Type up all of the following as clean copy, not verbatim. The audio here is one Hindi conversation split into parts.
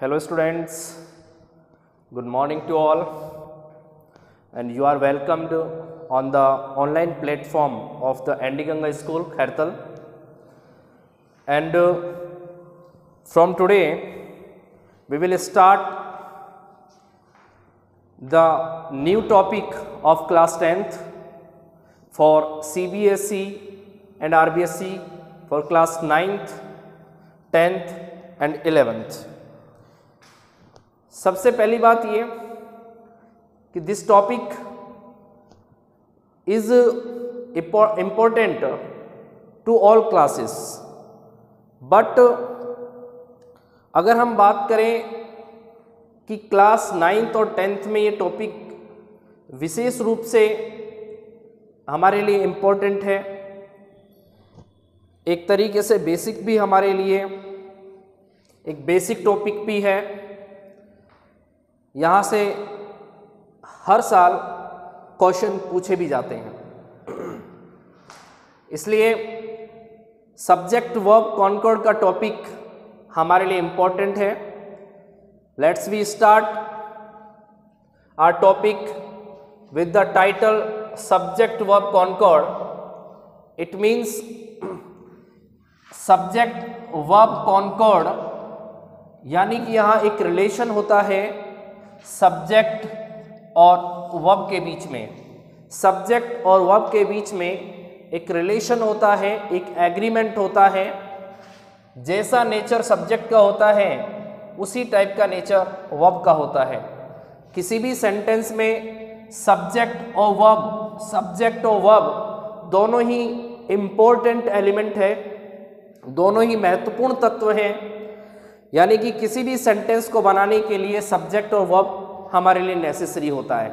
Hello students, good morning to all, and you are welcomed on the online platform of the Andiganga School, Khairtal. And from today we will start the new topic of class 10th for CBSE and RBSE for class 9th, 10th and 11th. सबसे पहली बात ये कि this topic is important to all classes, but अगर हम बात करें कि क्लास 9th और 10th में ये टॉपिक विशेष रूप से हमारे लिए इम्पोर्टेंट है, एक तरीके से बेसिक भी हमारे लिए एक बेसिक टॉपिक भी है। यहाँ से हर साल क्वेश्चन पूछे भी जाते हैं, इसलिए सब्जेक्ट वर्ब कॉनकॉर्ड का टॉपिक हमारे लिए इम्पोर्टेंट है। Let's we start our topic with the title subject verb concord. It means subject verb concord यानी कि यहाँ एक रिलेशन होता है सब्जेक्ट और वर्ब के बीच में। सब्जेक्ट और वर्ब के बीच में एक रिलेशन होता है, एक एग्रीमेंट होता है। जैसा नेचर सब्जेक्ट का होता है उसी टाइप का नेचर वर्ब का होता है। किसी भी सेंटेंस में सब्जेक्ट और वर्ब दोनों ही इम्पोर्टेंट एलिमेंट है, दोनों ही महत्वपूर्ण तत्व हैं। यानी कि किसी भी सेंटेंस को बनाने के लिए सब्जेक्ट और वर्ब हमारे लिए नेसेसरी होता है।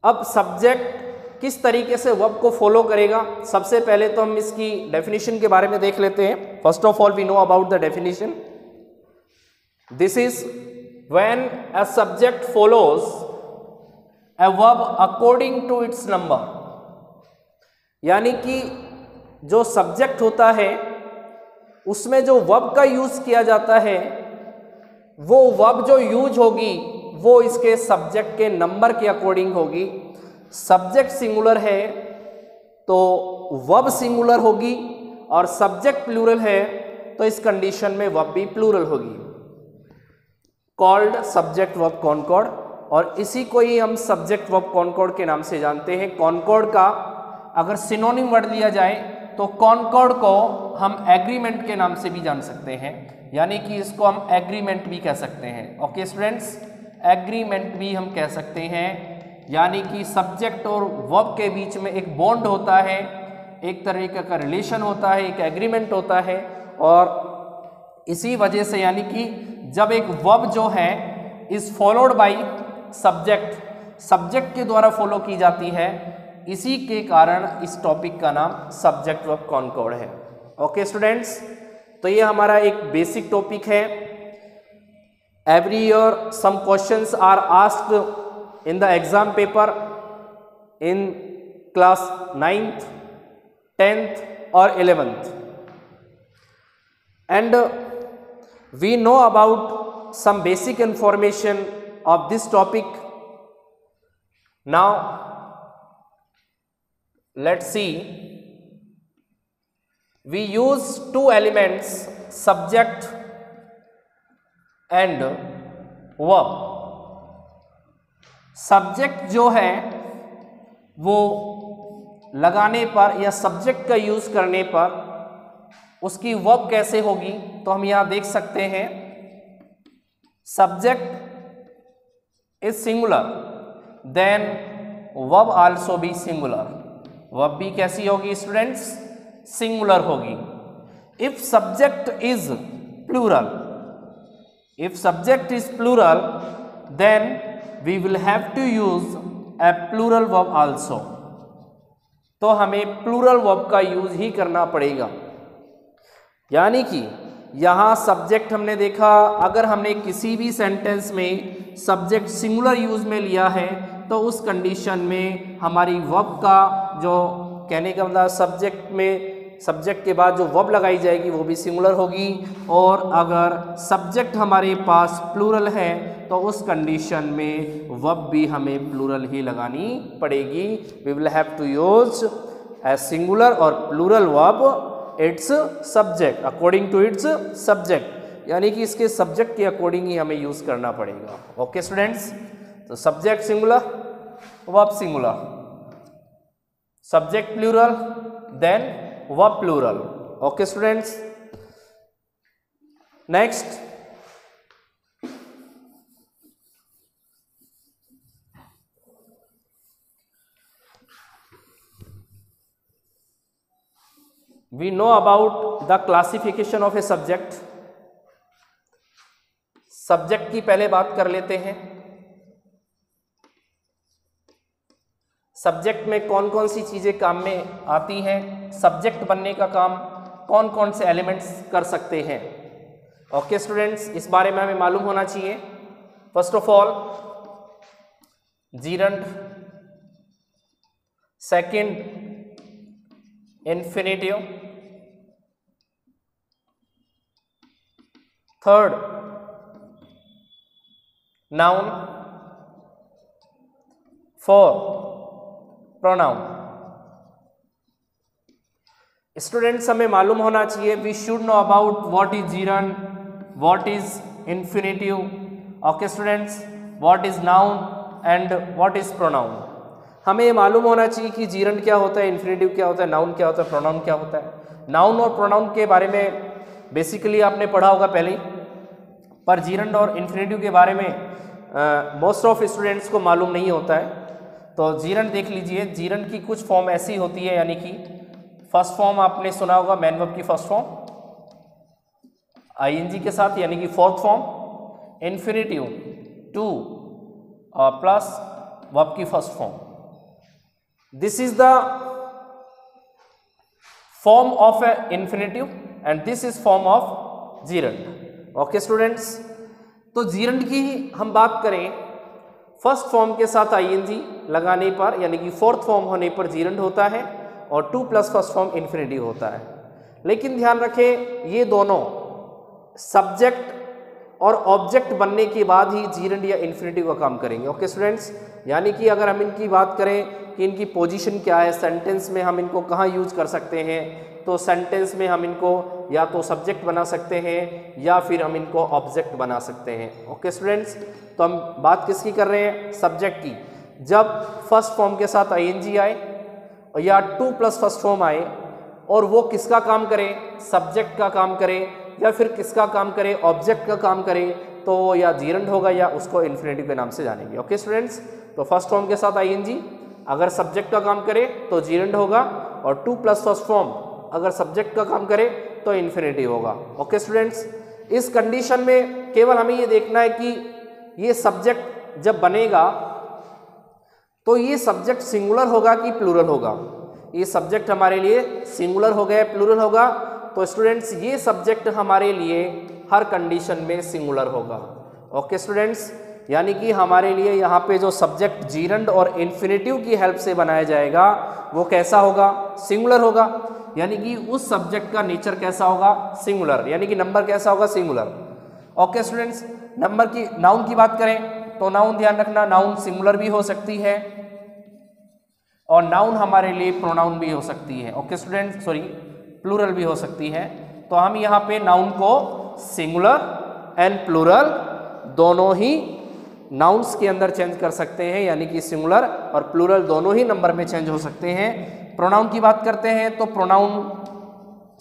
अब सब्जेक्ट किस तरीके से वर्ब को फॉलो करेगा, सबसे पहले तो हम इसकी डेफिनेशन के बारे में देख लेते हैं। First of all we know about the definition. This is when a subject follows a verb according to its number. यानी कि जो सब्जेक्ट होता है उसमें जो वर्ब का यूज किया जाता है, वो वर्ब जो यूज होगी वो इसके सब्जेक्ट के नंबर के अकॉर्डिंग होगी। सब्जेक्ट सिंगुलर है तो वर्ब सिंगुलर होगी, और सब्जेक्ट प्लूरल है तो इस कंडीशन में वर्ब भी प्लूरल होगी। कॉल्ड सब्जेक्ट वर्ब कॉनकॉर्ड, और इसी को ही हम सब्जेक्ट वर्ब कॉनकॉर्ड के नाम से जानते हैं। कॉनकॉर्ड का अगर सिनोनिम वर्ड लिया जाए तो कॉनकॉर्ड को हम एग्रीमेंट के नाम से भी जान सकते हैं, यानी कि इसको हम एग्रीमेंट भी कह सकते हैं। ओके स्टूडेंट्स, एग्रीमेंट भी हम कह सकते हैं। यानी कि सब्जेक्ट और वर्ब के बीच में एक बॉन्ड होता है, एक तरीके का रिलेशन होता है, एक एग्रीमेंट होता है। और इसी वजह से यानी कि जब एक वर्ब जो है इज फॉलोड बाय सब्जेक्ट के द्वारा फॉलो की जाती है, इसी के कारण इस टॉपिक का नाम सब्जेक्ट वर्ब कॉनकॉर्ड है। ओके स्टूडेंट्स, तो ये हमारा एक बेसिक टॉपिक है। Every year some questions are asked in the exam paper in class 9th, 10th और 11th, and we know about some basic information of this topic. Now let's see, we use two elements subject and verb। Subject जो है वो लगाने पर या सब्जेक्ट का यूज करने पर उसकी वर्ब कैसे होगी, तो हम यहां देख सकते हैं subject is singular then verb also be singular. Verb भी कैसी होगी स्टूडेंट्स, सिंगुलर होगी। If subject is plural, then we will have to use a plural verb also. तो हमें प्लूरल वर्ब का यूज ही करना पड़ेगा। यानी कि यहाँ सब्जेक्ट हमने देखा, अगर हमने किसी भी सेंटेंस में सब्जेक्ट सिंगुलर यूज में लिया है तो उस कंडीशन में हमारी वर्ब का जो कहने का मतलब सब्जेक्ट में सब्जेक्ट के बाद जो वर्ब लगाई जाएगी वो भी सिंगुलर होगी, और अगर सब्जेक्ट हमारे पास प्लूरल है तो उस कंडीशन में वर्ब भी हमें प्लूरल ही लगानी पड़ेगी। We will have to use a singular और plural verb its subject according to its subject, यानी कि इसके सब्जेक्ट के अकॉर्डिंग ही हमें यूज करना पड़ेगा। ओके स्टूडेंट्स, तो subject singular, verb singular, subject plural, then verb plural. Okay students, next we know about the classification of a subject। Subject की पहले बात कर लेते हैं। सब्जेक्ट में कौन कौन सी चीजें काम में आती हैं, सब्जेक्ट बनने का काम कौन कौन से एलिमेंट्स कर सकते हैं। ओके स्टूडेंट्स, इस बारे में हमें मालूम होना चाहिए। First of all gerund, second infinitive, third noun, fourth pronoun. Students, हमें मालूम होना चाहिए, we should know about what is gerund, what is infinitive, okay students, what is noun and what is pronoun. हमें मालूम होना चाहिए कि जीरंड क्या होता है, इन्फिनेटिव क्या होता है, नाउन क्या होता है, प्रोनाउन क्या होता है। नाउन और प्रोनाउन के बारे में बेसिकली आपने पढ़ा होगा पहले ही, पर जीरंड और इन्फिनेटिव के बारे में मोस्ट ऑफ स्टूडेंट्स को मालूम नहीं होता है। तो जीरंड देख लीजिए, जीरंड की कुछ फॉर्म ऐसी होती है, यानी कि फर्स्ट फॉर्म आपने सुना होगा मैन वर्ब की फर्स्ट फॉर्म आईएनजी के साथ, यानी कि fourth form infinitive to plus verb की first form. This is the form of a infinitive and this is form of gerund. Okay students, तो जीरंड की हम बात करें, फर्स्ट फॉर्म के साथ आईएनजी लगाने पर, यानी कि फोर्थ फॉर्म होने पर जीरंड होता है, और two plus first form infinitive होता है। लेकिन ध्यान रखें, ये दोनों सब्जेक्ट और ऑब्जेक्ट बनने के बाद ही जीरंड या इन्फिनेटिव का काम करेंगे। ओके स्टूडेंट्स, यानी कि अगर हम इनकी बात करें कि इनकी पोजीशन क्या है, सेंटेंस में हम इनको कहाँ यूज कर सकते हैं, तो सेंटेंस में हम इनको या तो सब्जेक्ट बना सकते हैं या फिर हम इनको ऑब्जेक्ट बना सकते हैं। ओके स्टूडेंट्स, तो हम बात किसकी कर रहे हैं, सब्जेक्ट की। जब फर्स्ट फॉर्म के साथ आईएनजी आए या टू प्लस फर्स्ट फॉर्म आए और वो किसका काम करे, सब्जेक्ट का काम करे, या फिर किसका काम करे, ऑब्जेक्ट का काम करे, तो वो या जीरंड होगा या उसको इन्फिनेटिव के नाम से जानेंगे। ओके स्टूडेंट्स, तो फर्स्ट फॉर्म के साथ आईएनजी अगर सब्जेक्ट का काम करे तो जीरंड होगा, और टू प्लस फर्स्ट फॉर्म अगर सब्जेक्ट का काम करे तो इन्फिनेटिव होगा। ओके स्टूडेंट्स, इस कंडीशन में केवल हमें ये देखना है कि ये सब्जेक्ट जब बनेगा तो ये सब्जेक्ट सिंगुलर होगा कि प्लूरल होगा। ये सब्जेक्ट हमारे लिए सिंगुलर हो गया, प्लूरल होगा, तो स्टूडेंट्स ये सब्जेक्ट हमारे लिए हर कंडीशन में सिंगुलर होगा। ओके स्टूडेंट्स, यानी कि हमारे लिए यहाँ पे जो सब्जेक्ट जीरंड और इन्फिनेटिव की हेल्प से बनाया जाएगा वो कैसा होगा, सिंगुलर होगा। यानी कि उस सब्जेक्ट का नेचर कैसा होगा, सिंगुलर, यानी कि नंबर कैसा होगा, सिंगुलर। ओके स्टूडेंट्स, नंबर की, नाउन की बात करें तो नाउन ध्यान रखना, नाउन सिंगुलर भी हो सकती है और नाउन हमारे लिए प्रोनाउन भी हो सकती है। ओके स्टूडेंट्स, सॉरी प्लूरल भी हो सकती है। तो हम यहाँ पे नाउन को सिंगुलर एंड प्लूरल दोनों ही नाउन्स के अंदर चेंज कर सकते हैं, यानी कि सिंगुलर और प्लूरल दोनों ही नंबर में चेंज हो सकते हैं। प्रोनाउन की बात करते हैं तो प्रोनाउन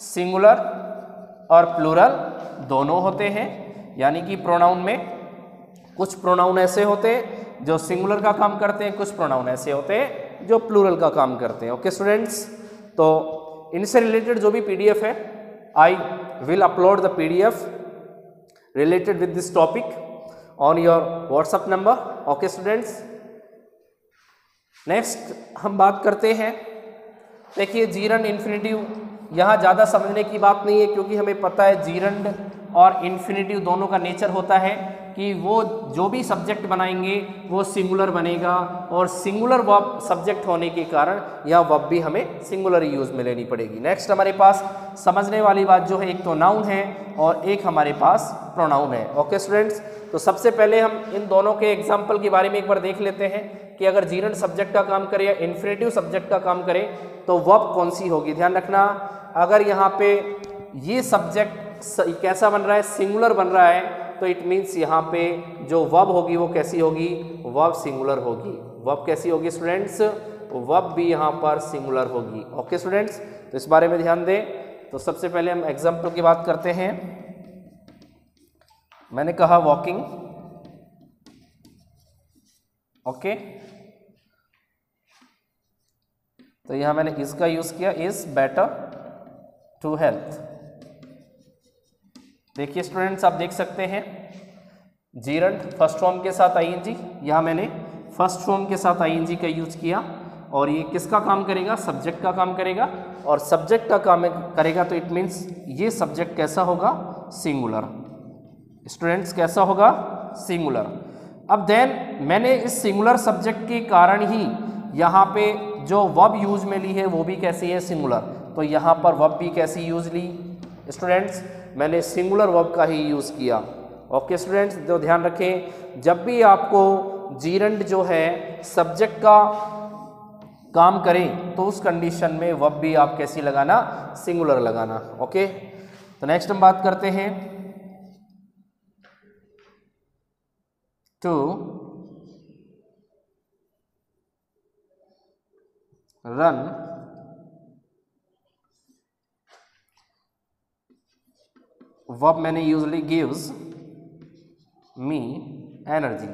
सिंगुलर और प्लूरल दोनों होते हैं, यानी कि प्रोनाउन में कुछ प्रोनाउन ऐसे होते हैं जो सिंगुलर का काम करते हैं, कुछ प्रोनाउन ऐसे होते हैं जो प्लूरल का काम करते हैं। ओके स्टूडेंट्स, तो इनसे रिलेटेड जो भी पीडीएफ है, I will upload the PDF related with this topic on your WhatsApp number. Okay students, next हम बात करते हैं, देखिए जीरंड इन्फिनेटिव, यहाँ ज़्यादा समझने की बात नहीं है क्योंकि हमें पता है जीरंड और इन्फिनेटिव दोनों का नेचर होता है कि वो जो भी सब्जेक्ट बनाएंगे वो सिंगुलर बनेगा, और सिंगुलर वर्ब सब्जेक्ट होने के कारण यह वर्ब भी हमें सिंगुलर यूज में लेनी पड़ेगी। नेक्स्ट हमारे पास समझने वाली बात जो है, एक तो नाउन है और एक हमारे पास प्रोनाउन है। ओके स्टूडेंट्स, तो सबसे पहले हम इन दोनों के एग्जाम्पल के बारे में एक बार देख लेते हैं कि अगर जीरंड सब्जेक्ट का काम करे या इन्फिनेटिव सब्जेक्ट का काम करे तो वर्ब कौन सी होगी। ध्यान रखना, अगर यहाँ पे ये सब्जेक्ट कैसा बन रहा है, सिंगुलर बन रहा है, तो इट मीन्स यहाँ पे जो वर्ब होगी वो कैसी होगी, वर्ब सिंगुलर होगी। वर्ब कैसी होगी स्टूडेंट्स, वर्ब भी यहाँ पर सिंगुलर होगी। ओके स्टूडेंट्स, तो इस बारे में ध्यान दें। तो सबसे पहले हम एग्जाम्पल की बात करते हैं। मैंने कहा वॉकिंग, ओके, तो यहां मैंने इसका यूज किया, इज बेटर टू हेल्थ। देखिए स्टूडेंट्स, आप देख सकते हैं जीरंड फर्स्ट फॉर्म के साथ आईएनजी, यहां मैंने फर्स्ट फॉर्म के साथ आईएनजी का यूज किया, और ये किसका काम करेगा, सब्जेक्ट का काम करेगा, और सब्जेक्ट का काम करेगा तो इट मीन्स ये सब्जेक्ट कैसा होगा, सिंगुलर। स्टूडेंट्स कैसा होगा, सिंगुलर। अब देन मैंने इस सिंगुलर सब्जेक्ट के कारण ही यहाँ पे जो वर्ब यूज में ली है वो भी कैसी है, सिंगुलर। तो यहाँ पर वर्ब भी कैसी यूज ली स्टूडेंट्स, मैंने सिंगुलर वर्ब का ही यूज किया। ओके स्टूडेंट्स, तो ध्यान रखें, जब भी आपको जीरंड जो है सब्जेक्ट का काम करें तो उस कंडीशन में वर्ब भी आप कैसी लगाना, सिंगुलर लगाना। ओके, तो नेक्स्ट हम बात करते हैं टू रन वर्ब मैंने usually gives me energy.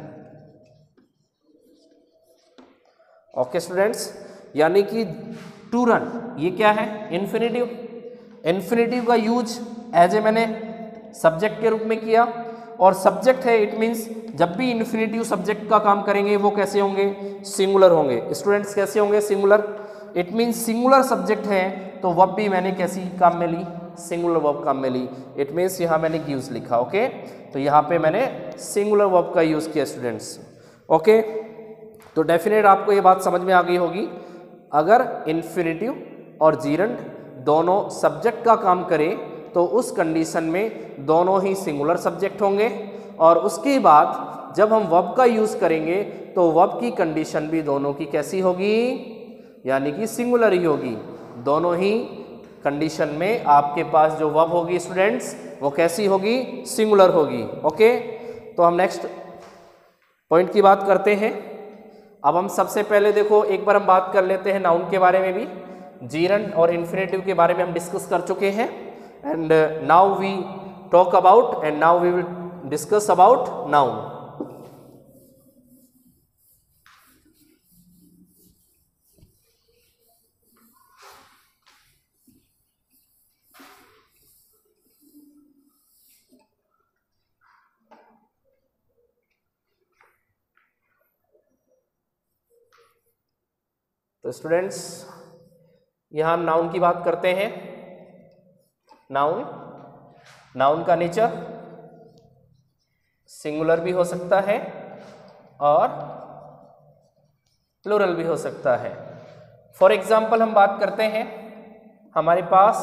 Okay students, यानी कि टू रन ये क्या है, इन्फिनेटिव। इन्फिनेटिव का यूज एज ए मैंने सब्जेक्ट के रूप में किया, और सब्जेक्ट है इट मीन्स जब भी इन्फिनेटिव सब्जेक्ट का काम करेंगे वो कैसे होंगे, सिंगुलर होंगे। स्टूडेंट्स कैसे होंगे, singular. It means singular subject है तो वर्ब भी मैंने कैसी काम में ली, सिंगुलर वर्ब काम में ली। इट मीन्स यहाँ मैंने गिव्स लिखा। ओके, तो यहाँ पे मैंने सिंगुलर वर्ब का यूज किया स्टूडेंट्स। ओके, तो डेफिनेट आपको ये बात समझ में आ गई होगी, अगर इन्फिनेटिव और जीरंड दोनों सब्जेक्ट का काम करें तो उस कंडीशन में दोनों ही सिंगुलर सब्जेक्ट होंगे, और उसके बाद जब हम वर्ब का यूज करेंगे तो वर्ब की कंडीशन भी दोनों की कैसी होगी, यानी कि सिंगुलर ही होगी। दोनों ही कंडीशन में आपके पास जो वर्ब होगी स्टूडेंट्स वो कैसी होगी, सिंगुलर होगी। ओके, तो हम नेक्स्ट पॉइंट की बात करते हैं। अब हम सबसे पहले देखो एक बार हम बात कर लेते हैं नाउन के बारे में भी। जीरंड और इन्फिनेटिव के बारे में हम डिस्कस कर चुके हैं, and now we talk about and now we will discuss about noun. तो स्टूडेंट्स यहां हम नाउन की बात करते हैं। नाउन का नेचर सिंगुलर भी हो सकता है और प्लूरल भी हो सकता है। फॉर एग्जाम्पल हम बात करते हैं, हमारे पास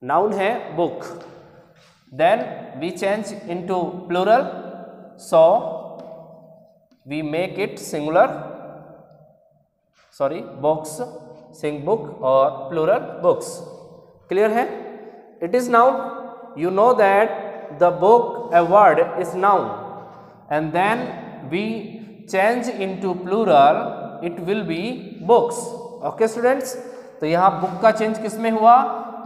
नाउन है book, then we change into plural, so we make it singular, sorry books, sing book और प्लूरल बुक्स। क्लियर है? It is noun, you know that the book a word is noun and then we change into plural it will be books. Okay students, तो यहाँ बुक का चेंज किस में हुआ,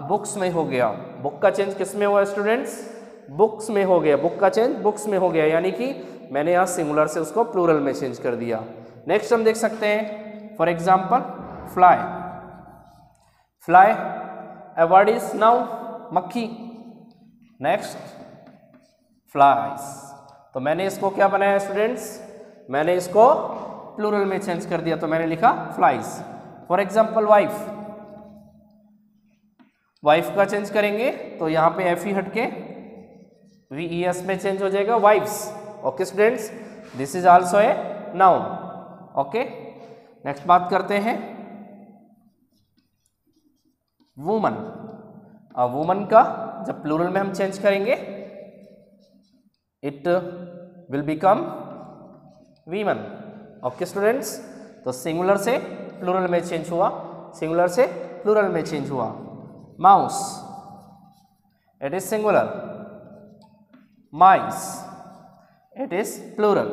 बुक्स में हो गया। बुक का चेंज किस में हुआ स्टूडेंट्स, बुक्स में हो गया। बुक का चेंज बुक्स में हो गया, यानी कि मैंने यहाँ सिंगुलर से उसको प्लूरल में चेंज कर दिया। नेक्स्ट हम देख सकते हैं, for example fly. Fly a word is noun, मक्खी। नेक्स्ट फ्लाइज, तो मैंने इसको क्या बनाया स्टूडेंट्स, मैंने इसको प्लूरल में चेंज कर दिया, तो मैंने लिखा flies. For example wife, wife का चेंज करेंगे तो यहाँ पे एफ ही हटके VES में चेंज हो जाएगा wifes. Okay students, this is also a noun. Okay, next बात करते हैं वुमन। अब वुमन का जब प्लूरल में हम चेंज करेंगे it will become women. Okay students, तो सिंगुलर से प्लूरल में चेंज हुआ, सिंगुलर से प्लूरल में चेंज हुआ। Mouse, it is singular. Mice, it is plural.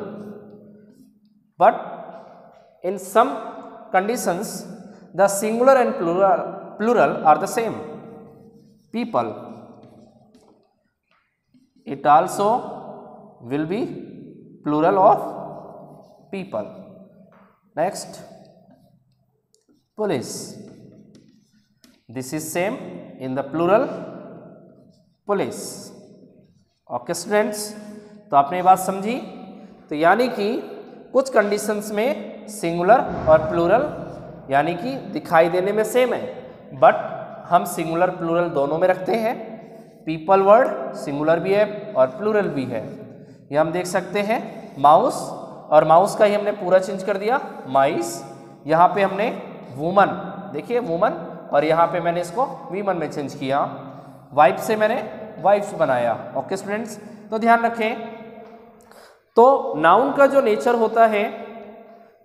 But in some conditions the singular and plural are the same. People, it also will be plural of people. Next, police, this is same in the plural police. Okay students, तो आपने ये बात समझी। तो यानी कि कुछ कंडीशंस में सिंगुलर और प्लूरल यानी कि दिखाई देने में सेम है, बट हम सिंगुलर प्लूरल दोनों में रखते हैं। पीपल वर्ड सिंगुलर भी है और प्लूरल भी है। ये हम देख सकते हैं माउस, और माउस का ही हमने पूरा चेंज कर दिया माइस। यहाँ पे हमने वुमन, देखिए वुमन, और यहाँ पे मैंने इसको वीमन में चेंज किया। वाइफ से मैंने वाइफ्स बनाया। ओके स्टूडेंट्स, तो ध्यान रखें, तो नाउन का जो नेचर होता है,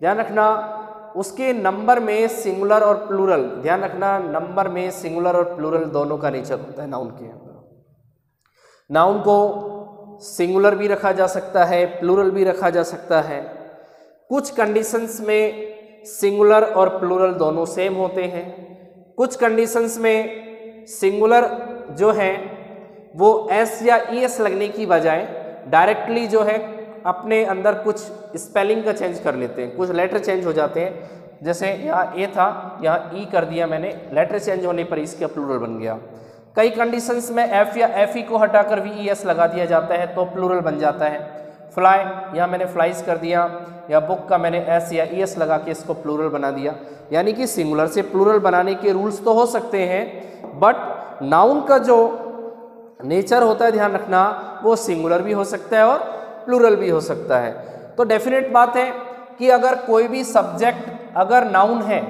ध्यान रखना उसके नंबर में सिंगुलर और प्लूरल, ध्यान रखना नंबर में सिंगुलर और प्लूरल दोनों का नेचर होता है नाउन के अंदर। नाउन को सिंगुलर भी रखा जा सकता है, प्लूरल भी रखा जा सकता है। कुछ कंडीशंस में सिंगुलर और प्लूरल दोनों सेम होते हैं। कुछ कंडीशंस में सिंगुलर जो है वो एस या ईएस लगने की बजाय डायरेक्टली जो है अपने अंदर कुछ स्पेलिंग का चेंज कर लेते हैं, कुछ लेटर चेंज हो जाते हैं। जैसे यहाँ ए था, यहाँ ई कर दिया मैंने, लेटर चेंज होने पर इसका प्लूरल बन गया। कई कंडीशंस में एफ या एफ ई को हटाकर VES लगा दिया जाता है तो प्लूरल बन जाता है। फ्लाई, यहाँ मैंने फ्लाइज कर दिया, या बुक का मैंने एस या ES लगा के इसको प्लूरल बना दिया। यानी कि सिंगुलर से प्लूरल बनाने के रूल्स तो हो सकते हैं, बट नाउन का जो नेचर होता है, ध्यान रखना, वो सिंगुलर भी हो सकता है और प्लूरल भी हो सकता है। तो डेफिनेट बात है कि अगर कोई भी सब्जेक्ट अगर नाउन है,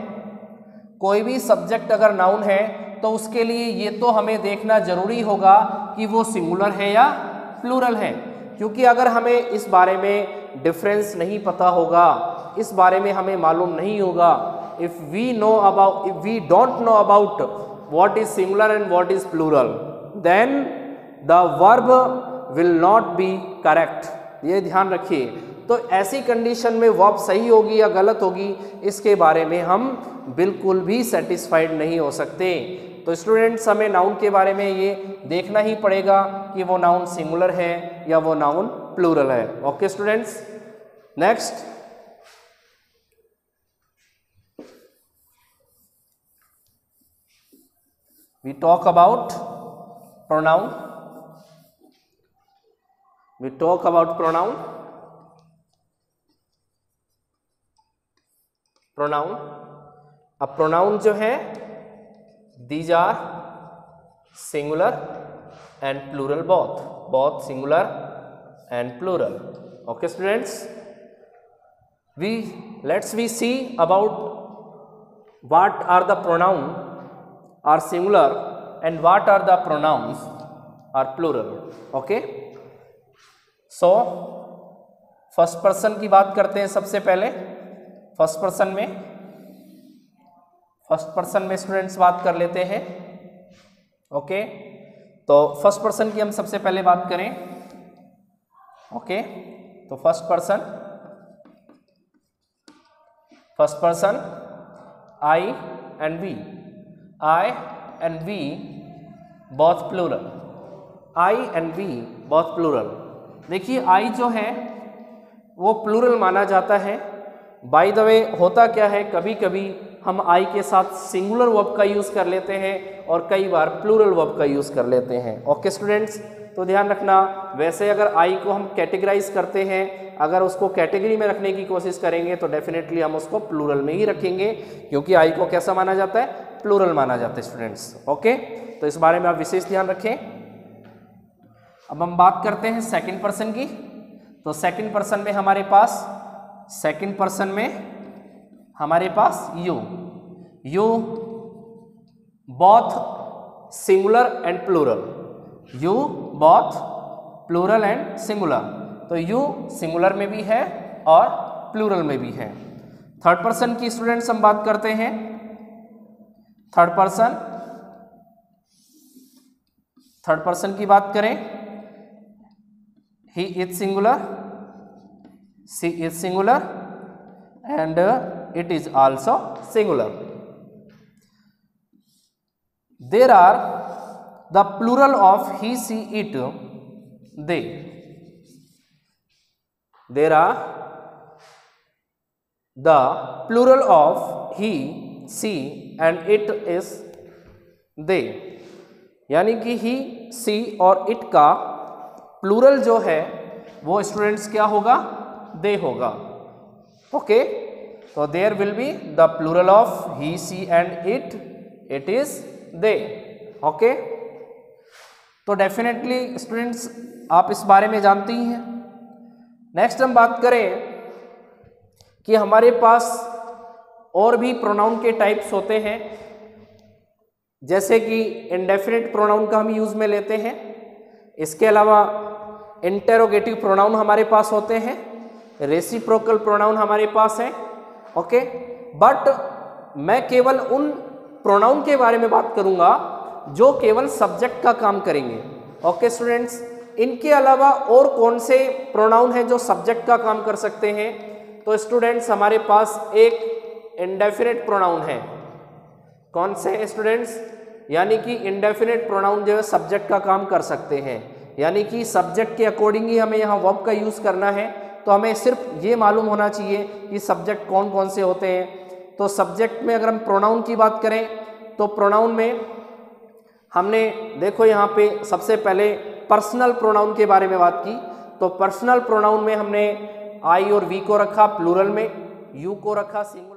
कोई भी सब्जेक्ट अगर नाउन है, तो उसके लिए ये तो हमें देखना जरूरी होगा कि वो सिंगुलर है या प्लूरल है। क्योंकि अगर हमें इस बारे में डिफरेंस नहीं पता होगा, इस बारे में हमें मालूम नहीं होगा, if we don't know about what is singular and what is plural, then the verb will not be correct. ये ध्यान रखिए। तो ऐसी कंडीशन में वर्ब सही होगी या गलत होगी, इसके बारे में हम बिल्कुल भी सेटिस्फाइड नहीं हो सकते। तो स्टूडेंट्स, हमें नाउन के बारे में ये देखना ही पड़ेगा कि वो नाउन सिंगुलर है या वो नाउन प्लूरल है। Okay students, next we talk about pronoun. We talk about pronoun. Pronoun. अब pronoun जो है, these are singular and plural both singular and plural. Okay students, let's see about what are the pronoun are singular and what are the pronouns are plural. Okay. So first person की बात करते हैं सबसे पहले। फर्स्ट पर्सन में स्टूडेंट्स बात कर लेते हैं। ओके, तो फर्स्ट पर्सन की हम सबसे पहले बात करें। ओके, तो first person I and we both plural. I and we both plural. देखिए आई जो है वो प्लूरल माना जाता है। बाय द वे होता क्या है, कभी कभी हम आई के साथ सिंगुलर वर्ब का यूज़ कर लेते हैं और कई बार प्लूरल वर्ब का यूज़ कर लेते हैं। ओके स्टूडेंट्स, तो ध्यान रखना, वैसे अगर आई को हम कैटेगराइज करते हैं, अगर उसको कैटेगरी में रखने की कोशिश करेंगे तो डेफिनेटली हम उसको प्लूरल में ही रखेंगे, क्योंकि आई को कैसा माना जाता है, प्लूरल माना जाता है स्टूडेंट्स। ओके, तो इस बारे में आप विशेष ध्यान रखें। अब हम बात करते हैं सेकंड पर्सन की। तो सेकंड पर्सन में हमारे पास you both singular and plural, you both plural and singular. तो यू सिंगुलर में भी है और प्लूरल में भी है। थर्ड पर्सन की स्टूडेंट्स हम बात करते हैं। थर्ड पर्सन की बात करें, he is singular, she is singular and it is also singular. There are the plural of he, she, it, they. There are the plural of he, she and it is they. यानी कि he, she और it का प्लूरल जो है वो स्टूडेंट्स क्या होगा, दे होगा। ओके, तो there will be the plural of he, she and it is they. Okay, तो डेफिनेटली स्टूडेंट्स आप इस बारे में जानते ही हैं। नेक्स्ट हम बात करें कि हमारे पास और भी प्रोनाउन के टाइप्स होते हैं, जैसे कि इंडेफिनिट प्रोनाउन का हम यूज में लेते हैं। इसके अलावा इंटेरोगेटिव प्रोनाउन हमारे पास होते हैं, रेसिप्रोकल प्रोनाउन हमारे पास है। ओके, बट मैं केवल उन प्रोनाउन के बारे में बात करूंगा जो केवल सब्जेक्ट का काम करेंगे। ओके स्टूडेंट्स, इनके अलावा और कौन से प्रोनाउन हैं जो सब्जेक्ट का काम कर सकते हैं? तो स्टूडेंट्स हमारे पास एक इंडेफिनिट प्रोनाउन है। कौन से स्टूडेंट्स? यानी कि इंडेफिनिट प्रोनाउन जो है सब्जेक्ट का काम कर सकते हैं, यानी कि सब्जेक्ट के अकॉर्डिंग ही हमें यहाँ वर्ब का यूज़ करना है। तो हमें सिर्फ ये मालूम होना चाहिए कि सब्जेक्ट कौन कौन से होते हैं। तो सब्जेक्ट में अगर हम प्रोनाउन की बात करें तो प्रोनाउन में हमने देखो यहाँ पे सबसे पहले पर्सनल प्रोनाउन के बारे में बात की। तो पर्सनल प्रोनाउन में हमने आई और वी को रखा प्लूरल में, यू को रखा सिंगुलर